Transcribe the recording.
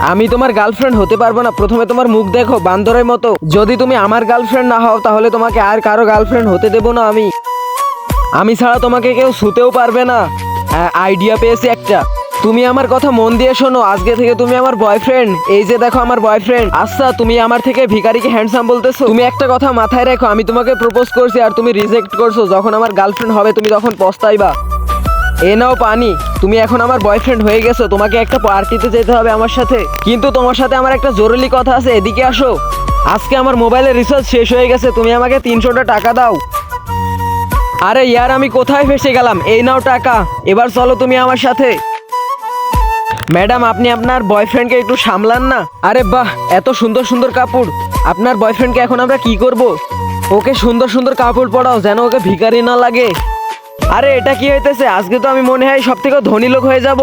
আমি তোমার গার্লফ্রেন্ড হতে পারবো না। প্রথমে তোমার মুখ দেখো বান্দরের মতো। যদি তুমি আমার গার্লফ্রেন্ড না হও তাহলে তোমাকে আর কারো গার্লফ্রেন্ড হতে দেবো না আমি ছাড়া তোমাকে কেউ ছুতেও পারবে না। আইডিয়া পেয়েছি একটা। তুমি আমার কথা মন দিয়ে শোনো, আজকে থেকে তুমি আমার বয়ফ্রেন্ড। এই যে দেখো আমার বয়ফ্রেন্ড। আচ্ছা, তুমি আমার থেকে ভিখারিকে হ্যান্ডসাম বলতেছো? তুমি একটা কথা মাথায় রাখো, আমি তোমাকে প্রপোজ করছি আর তুমি রিজেক্ট করছো। যখন আমার গার্লফ্রেন্ড হবে তুমি তখন পস্তাইবা। এ নাও পানি। তুমি এখন আমার বয়ফ্রেন্ড হয়ে গেছো। তোমাকে একটা পার্টিতে যেতে হবে আমার সাথে, কিন্তু তোমার সাথে আমার একটা জরুরি কথা আছে। এদিকে আসো। আজকে আমার মোবাইলের রিচার্জ শেষ হয়ে গেছে, তুমি আমাকে 300টা টাকা দাও। আরে ইয়ার, আমি কোথায় ফেসে গেলাম? এই নাও টাকা, এবার চলো তুমি আমার সাথে। ম্যাডাম, আপনি আপনার বয়ফ্রেন্ডকে একটু সামলান না। আরে বাহ, এত সুন্দর সুন্দর কাপড়। আপনার বয়ফ্রেন্ডকে এখন আমরা কি করব? ওকে সুন্দর সুন্দর কাপড় পরাও, যেন ওকে ভিখারি না লাগে। আরে এটা কি হইতেছে? আজকে তো আমি মনে হয় সব থেকে ধনী লোক হয়ে যাব।